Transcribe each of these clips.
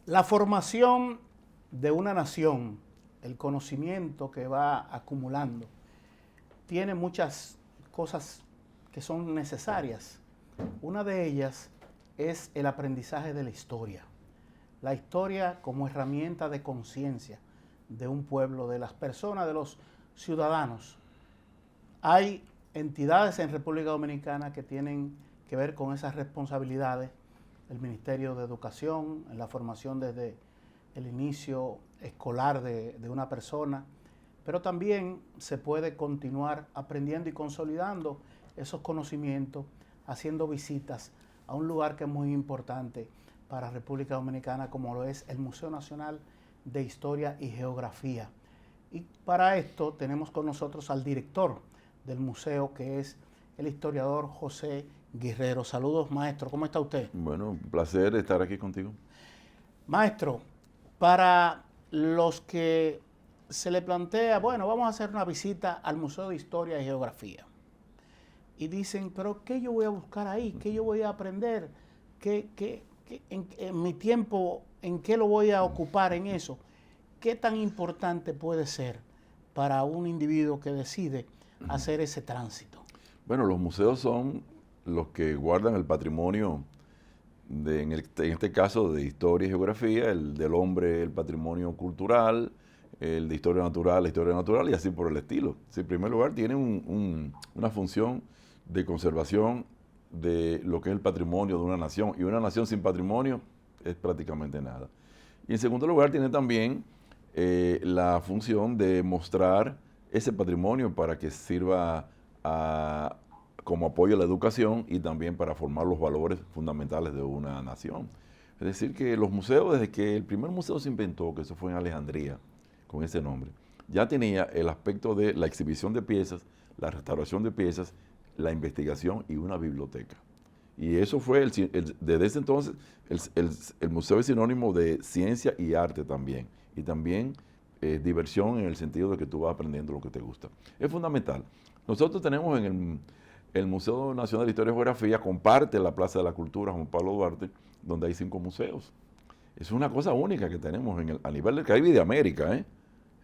La formación de una nación, el conocimiento que va acumulando, tiene muchas cosas que son necesarias. Una de ellas es el aprendizaje de la historia. La historia como herramienta de conciencia de un pueblo, de las personas, de los ciudadanos. Hay entidades en República Dominicana que tienen que ver con esas responsabilidades. El Ministerio de Educación, en la formación desde el inicio escolar de una persona, pero también se puede continuar aprendiendo y consolidando esos conocimientos, haciendo visitas a un lugar que es muy importante para República Dominicana, como lo es el Museo Nacional de Historia y Geografía. Y para esto tenemos con nosotros al director del museo, que es el historiador José Guerrero. Saludos, maestro. ¿Cómo está usted? Bueno, un placer estar aquí contigo. Maestro, para los que se le plantea, bueno, vamos a hacer una visita al Museo de Historia y Geografía. Y dicen, pero ¿qué yo voy a buscar ahí? ¿Qué yo voy a aprender? En mi tiempo, ¿en qué lo voy a ocupar en eso? ¿Qué tan importante puede ser para un individuo que decide hacer ese tránsito? Bueno, los museos son los que guardan el patrimonio, en este caso de historia y geografía, el del hombre, el patrimonio cultural, el de historia natural, la historia natural y así por el estilo. En primer lugar, tiene una función de conservación de lo que es el patrimonio de una nación, y una nación sin patrimonio es prácticamente nada. Y en segundo lugar, tiene también la función de mostrar ese patrimonio para que sirva como apoyo a la educación y también para formar los valores fundamentales de una nación. Es decir, que los museos, desde que el primer museo se inventó, que eso fue en Alejandría, con ese nombre, ya tenía el aspecto de la exhibición de piezas, la restauración de piezas, la investigación y una biblioteca. Y eso fue, desde ese entonces, el museo es sinónimo de ciencia y arte también. Y también diversión en el sentido de que tú vas aprendiendo lo que te gusta. Es fundamental. Nosotros tenemos en el Museo Nacional de Historia y Geografía, comparte la Plaza de la Cultura Juan Pablo Duarte, donde hay 5 museos. Es una cosa única que tenemos a nivel del Caribe y de América, ¿eh?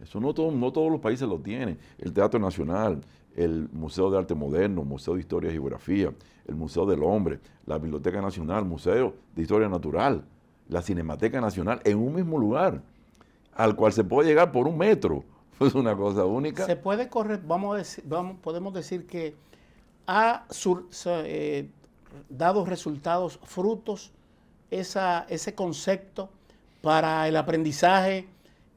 Eso no todos los países lo tienen. El Teatro Nacional, el Museo de Arte Moderno, Museo de Historia y Geografía, el Museo del Hombre, la Biblioteca Nacional, Museo de Historia Natural, la Cinemateca Nacional, en un mismo lugar, al cual se puede llegar por 1 metro. Es una cosa única. Se puede correr, podemos decir que ha dado resultados, frutos, ese concepto para el aprendizaje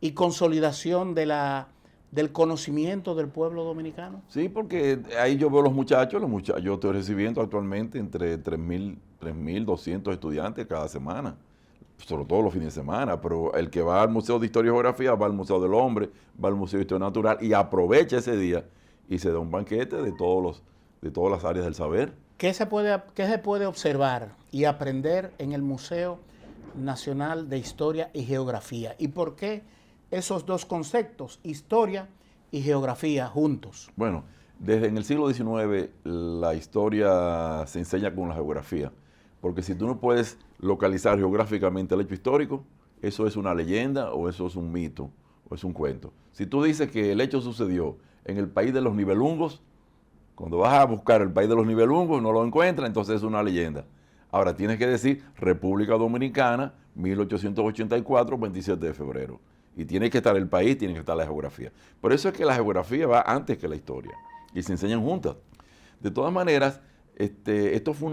y consolidación del conocimiento del pueblo dominicano. Sí, porque ahí yo veo los muchachos, yo estoy recibiendo actualmente entre 3.200 estudiantes cada semana, sobre todo los fines de semana, pero el que va al Museo de Historia y Geografía va al Museo del Hombre, va al Museo de Historia Natural y aprovecha ese día y se da un banquete de todas las áreas del saber. ¿Qué se puede observar y aprender en el Museo Nacional de Historia y Geografía? ¿Y por qué esos dos conceptos, historia y geografía, juntos? Bueno, desde en el siglo XIX la historia se enseña con la geografía, porque si tú no puedes localizar geográficamente el hecho histórico, eso es una leyenda o eso es un mito o es un cuento. Si tú dices que el hecho sucedió en el país de los Nibelungos, cuando vas a buscar el país de los Nibelungos no lo encuentras, entonces es una leyenda. Ahora tienes que decir República Dominicana, 1884, 27 de febrero. Y tiene que estar el país, tiene que estar la geografía. Por eso es que la geografía va antes que la historia y se enseñan juntas. De todas maneras, esto fue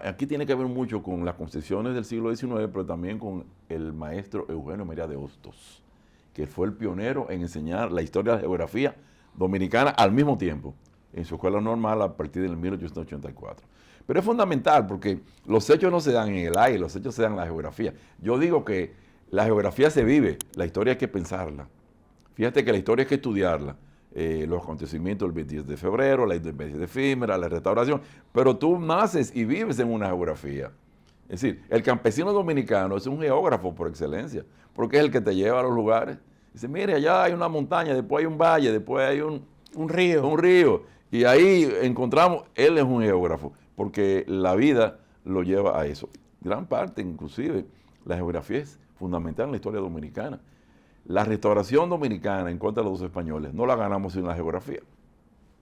aquí tiene que ver mucho con las concepciones del siglo XIX, pero también con el maestro Eugenio María de Hostos, que fue el pionero en enseñar la historia de la geografía dominicana al mismo tiempo, en su escuela normal a partir del 1884. Pero es fundamental porque los hechos no se dan en el aire, los hechos se dan en la geografía. Yo digo que la geografía se vive, la historia hay que pensarla. Fíjate que la historia hay que estudiarla. Los acontecimientos del 27 de febrero, la independencia efímera, la restauración, pero tú naces y vives en una geografía. Es decir, el campesino dominicano es un geógrafo por excelencia, porque es el que te lleva a los lugares. Dice, mire, allá hay una montaña, después hay un valle, después hay un río. Y ahí encontramos, él es un geógrafo, porque la vida lo lleva a eso. Gran parte, inclusive, la geografía es fundamental en la historia dominicana. La restauración dominicana en contra de los españoles no la ganamos sin la geografía.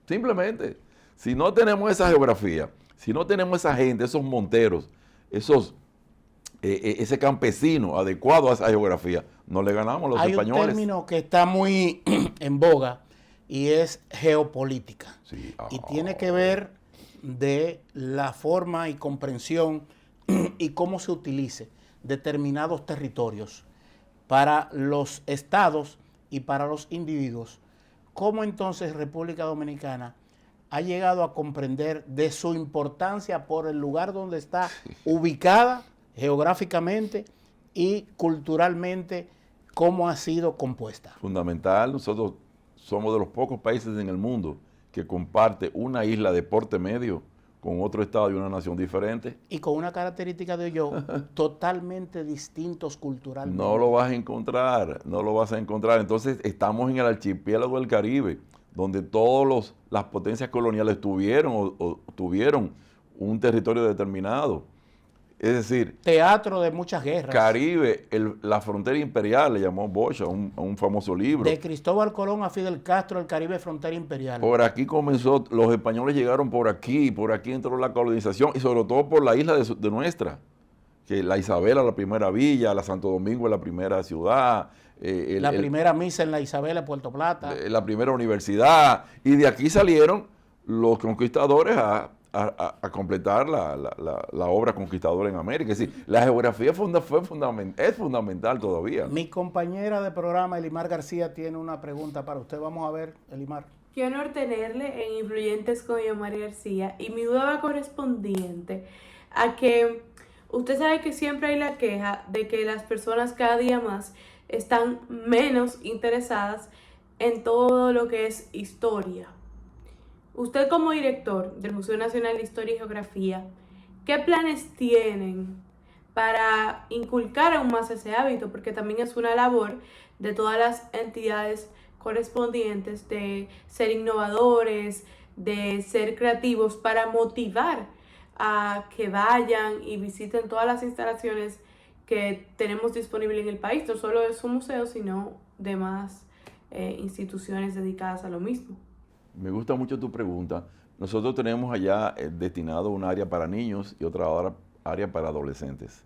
Simplemente, si no tenemos esa geografía, si no tenemos esa gente, esos monteros, ese campesino adecuado a esa geografía, no le ganamos a los españoles. Hay un término que está muy en boga y es geopolítica. Sí. Y tiene que ver de la forma y comprensión y cómo se utilice determinados territorios para los estados y para los individuos. Cómo entonces República Dominicana ha llegado a comprender de su importancia por el lugar donde está ubicada geográficamente y culturalmente, cómo ha sido compuesta. Fundamental, nosotros somos de los pocos países en el mundo que comparte una isla de porte medio con otro estado y una nación diferente. Y con una característica de ellos totalmente distintos culturalmente. No lo vas a encontrar, no lo vas a encontrar. Entonces estamos en el archipiélago del Caribe, donde todas las potencias coloniales tuvieron o tuvieron un territorio determinado. Es decir, teatro de muchas guerras. Caribe, la frontera imperial, le llamó Bosch a un famoso libro. De Cristóbal Colón a Fidel Castro, el Caribe frontera imperial. Por aquí comenzó, los españoles llegaron por aquí entró la colonización y sobre todo por la isla de nuestra, que la Isabela, la primera villa, la Santo Domingo, la primera ciudad. La primera misa en la Isabela, Puerto Plata. La primera universidad. Y de aquí salieron los conquistadores a completar la obra conquistadora en América. Es decir, la geografía es fundamental todavía. Mi compañera de programa, Elimar García, tiene una pregunta para usted. Vamos a ver, Elimar. Qué honor tenerle en Influyentes con Yomari García. Y mi duda va correspondiente a que usted sabe que siempre hay la queja de que las personas cada día más están menos interesadas en todo lo que es historia. Usted como director del Museo Nacional de Historia y Geografía, ¿qué planes tienen para inculcar aún más ese hábito? Porque también es una labor de todas las entidades correspondientes de ser innovadores, de ser creativos para motivar a que vayan y visiten todas las instalaciones que tenemos disponibles en el país, no solo de su museo, sino demás instituciones dedicadas a lo mismo. Me gusta mucho tu pregunta. Nosotros tenemos allá destinado un área para niños y otra área para adolescentes.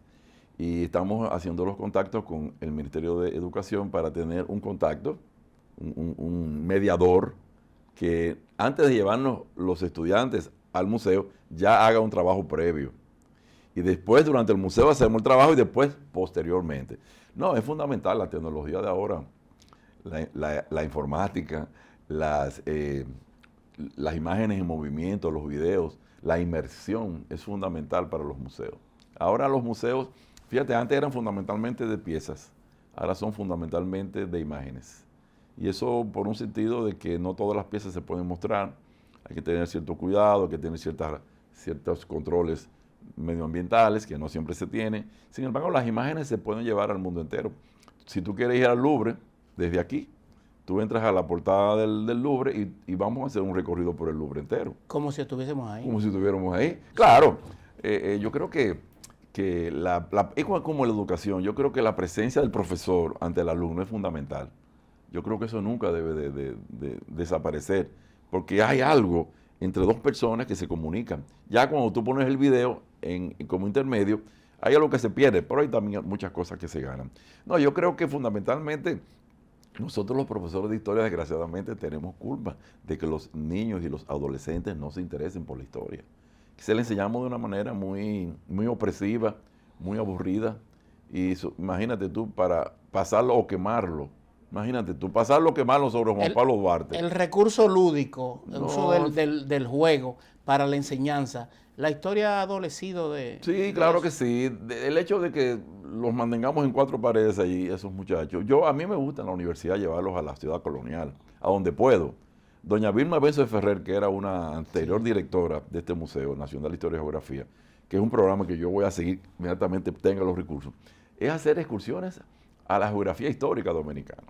Y estamos haciendo los contactos con el Ministerio de Educación para tener un contacto, un mediador, que antes de llevarnos los estudiantes al museo, ya haga un trabajo previo. Y después, durante el museo, hacemos el trabajo y después, posteriormente. No, es fundamental la tecnología de ahora, la informática, las imágenes en movimiento, los videos, la inmersión es fundamental para los museos. Ahora los museos, fíjate, antes eran fundamentalmente de piezas, ahora son fundamentalmente de imágenes. Y eso por un sentido de que no todas las piezas se pueden mostrar, hay que tener cierto cuidado, hay que tener ciertos controles medioambientales que no siempre se tienen. Sin embargo, las imágenes se pueden llevar al mundo entero. Si tú quieres ir al Louvre, desde aquí, tú entras a la portada del Louvre y vamos a hacer un recorrido por el Louvre entero. Como si estuviésemos ahí. Como si estuviéramos ahí. Claro, yo creo que es como la educación, yo creo que la presencia del profesor ante el alumno es fundamental. Yo creo que eso nunca debe de desaparecer, porque hay algo entre dos personas que se comunican. Ya cuando tú pones el video como intermedio, hay algo que se pierde, pero hay también muchas cosas que se ganan. No, yo creo que fundamentalmente nosotros los profesores de historia, desgraciadamente, tenemos culpa de que los niños y los adolescentes no se interesen por la historia. Se le enseñamos de una manera muy, muy opresiva, muy aburrida. Y imagínate tú, para pasarlo o quemarlo. Imagínate tú, pasarlo o quemarlo sobre Juan Pablo Duarte. El recurso lúdico, el uso del juego para la enseñanza. La historia ha adolecido de... Sí, claro que sí. El hecho de que los mantengamos en cuatro paredes allí, esos muchachos. A mí me gusta en la universidad llevarlos a la ciudad colonial, a donde puedo. Doña Vilma Benzo de Ferrer, que era una anterior directora de este Museo Nacional de Historia y Geografía, que es un programa que yo voy a seguir inmediatamente tenga los recursos, es hacer excursiones a la geografía histórica dominicana.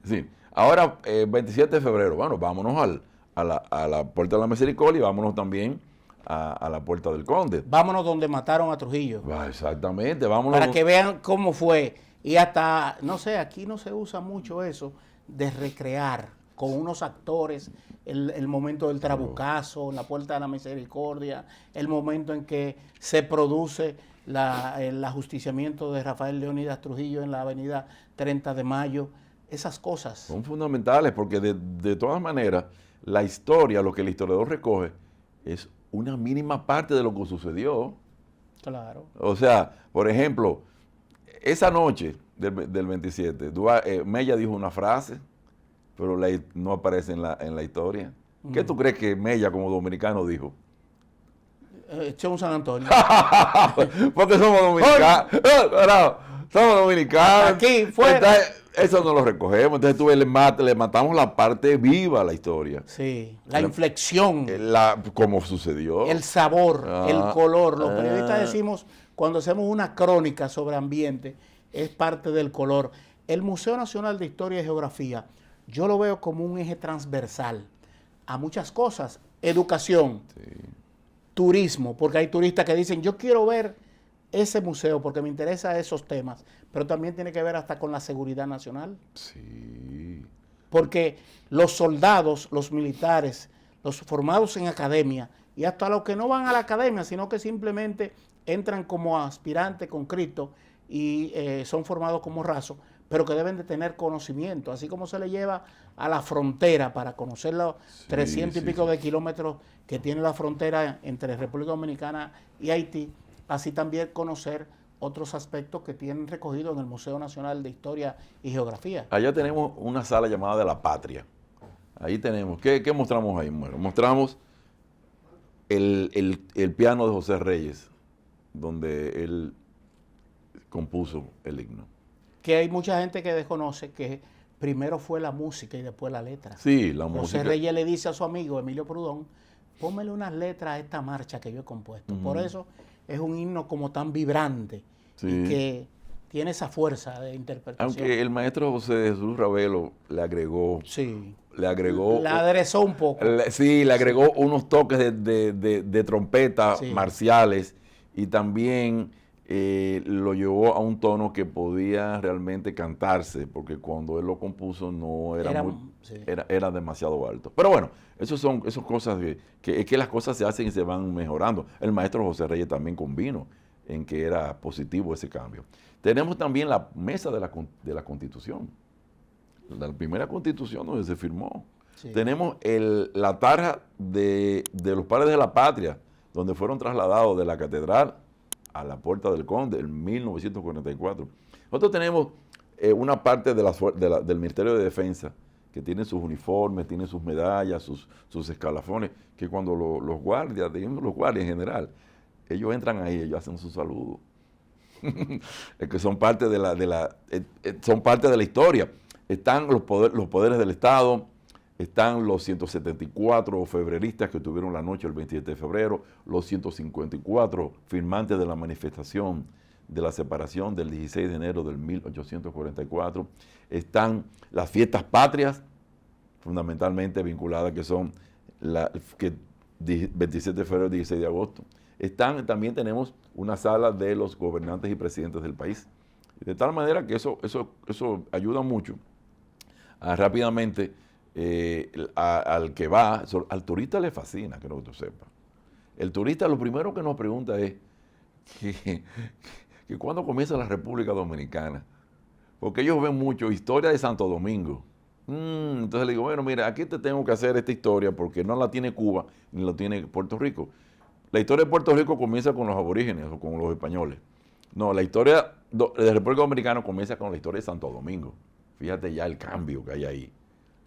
Es decir, ahora, 27 de febrero, bueno, vámonos a la Puerta de la Misericordia y vámonos también a la Puerta del Conde. Vámonos donde mataron a Trujillo. Exactamente, vámonos. Para que vean cómo fue. Y hasta, no sé, aquí no se usa mucho eso de recrear con unos actores el momento del trabucazo, la Puerta de la Misericordia, el momento en que se produce el ajusticiamiento de Rafael Leónidas Trujillo en la avenida 30 de Mayo. Esas cosas. Son fundamentales porque de todas maneras, la historia, lo que el historiador recoge, es una mínima parte de lo que sucedió. Claro. O sea, por ejemplo, esa noche del 27, Mella dijo una frase, pero no aparece en la historia. ¿Qué tú crees que Mella como dominicano dijo? Echó San Antonio. Porque somos dominicanos. Somos dominicanos. Aquí, fuera. Entonces, eso no lo recogemos. Entonces tú le matamos la parte viva a la historia. Sí, la inflexión. Como sucedió. El sabor, el color. Los periodistas decimos, cuando hacemos una crónica sobre ambiente, es parte del color. El Museo Nacional de Historia y Geografía, yo lo veo como un eje transversal a muchas cosas. Educación, turismo, porque hay turistas que dicen, yo quiero ver ese museo porque me interesan esos temas, pero también tiene que ver hasta con la seguridad nacional. Sí. Porque los soldados, los militares, los formados en academia, y hasta los que no van a la academia, sino que simplemente entran como aspirantes con Cristo y son formados como rasos, pero que deben de tener conocimiento, así como se le lleva a la frontera para conocer los 300 y pico de kilómetros que tiene la frontera entre República Dominicana y Haití, así también conocer otros aspectos que tienen recogido en el Museo Nacional de Historia y Geografía. Allá tenemos una sala llamada de la Patria. Ahí tenemos, ¿qué mostramos ahí? Bueno, mostramos el piano de José Reyes, donde él compuso el himno. Que hay mucha gente que desconoce que primero fue la música y después la letra. Sí, la música. José Reyes le dice a su amigo Emilio Prudón, pónmele unas letras a esta marcha que yo he compuesto. Por eso es un himno como tan vibrante y que tiene esa fuerza de interpretación. Aunque el maestro José Jesús Ravelo le agregó... Sí. Le agregó... La aderezó un poco. Le agregó unos toques de trompeta marciales y también lo llevó a un tono que podía realmente cantarse, porque cuando él lo compuso no era demasiado alto. Pero bueno, esas son cosas que las cosas se hacen y se van mejorando. El maestro José Reyes también convino en que era positivo ese cambio. Tenemos también la mesa de la Constitución, la primera Constitución donde se firmó. Sí. Tenemos la tarja de los padres de la patria, donde fueron trasladados de la catedral a la Puerta del Conde en 1944. Nosotros tenemos una parte del Ministerio de Defensa que tiene sus uniformes, tiene sus medallas, sus escalafones, que cuando los guardias, digamos los guardias en general, ellos entran ahí, ellos hacen su saludo. Es que son parte son parte de la historia. Están los poderes del Estado, están los 174 febreristas que tuvieron la noche del 27 de febrero, los 154 firmantes de la manifestación de la separación del 16 de enero del 1844, están las fiestas patrias, fundamentalmente vinculadas, que son 27 de febrero y 16 de agosto. También tenemos una sala de los gobernantes y presidentes del país. De tal manera que eso ayuda mucho a rápidamente al que va, al turista le fascina, creo que tú sepas. El turista lo primero que nos pregunta es que cuándo comienza la República Dominicana, porque ellos ven mucho historia de Santo Domingo. Entonces le digo, bueno, mira, aquí te tengo que hacer esta historia porque no la tiene Cuba ni la tiene Puerto Rico. La historia de Puerto Rico comienza con los aborígenes o con los españoles. No, la historia de la República Dominicana comienza con la historia de Santo Domingo. Fíjate ya el cambio que hay ahí.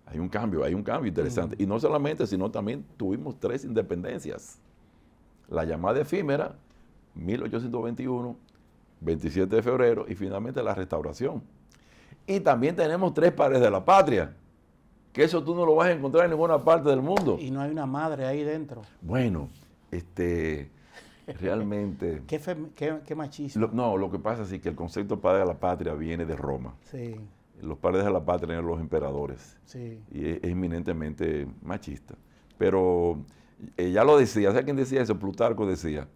Hay un cambio interesante. Y no solamente, sino también tuvimos 3 independencias. La llamada efímera, 1821, 27 de febrero y finalmente la restauración. Y también tenemos 3 padres de la patria, que eso tú no lo vas a encontrar en ninguna parte del mundo. Y no hay una madre ahí dentro. Bueno, realmente... ¿Qué machismo? Lo que pasa es que el concepto padre de la patria viene de Roma. Sí. Los padres de la patria eran los emperadores. Sí. Y es eminentemente machista. Pero Ya lo decía, ¿sabes quién decía eso? Plutarco decía,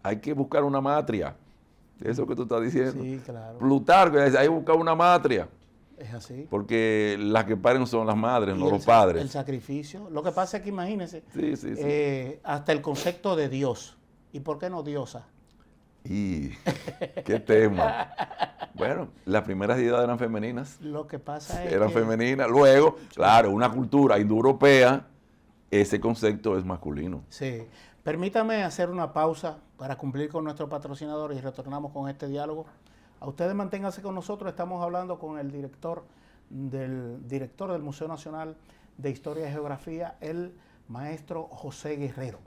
hay que buscar una matria. Eso que tú estás diciendo. Sí, claro. Plutarco decía, hay que buscar una matria. Es así. Porque las que paren son las madres, Y no el los padres. El sacrificio. Lo que pasa es que imagínense, Sí. hasta el concepto de Dios. ¿Y por qué no diosa? Y qué tema. Bueno, las primeras deidades eran femeninas. Lo que pasa es Eran que femeninas. Luego, claro, una cultura indoeuropea, ese concepto es masculino. sí. Permítame hacer una pausa para cumplir con nuestro patrocinador y retornamos con este diálogo. A ustedes manténganse con nosotros, estamos hablando con el director del Museo Nacional de Historia y Geografía, el maestro José Guerrero.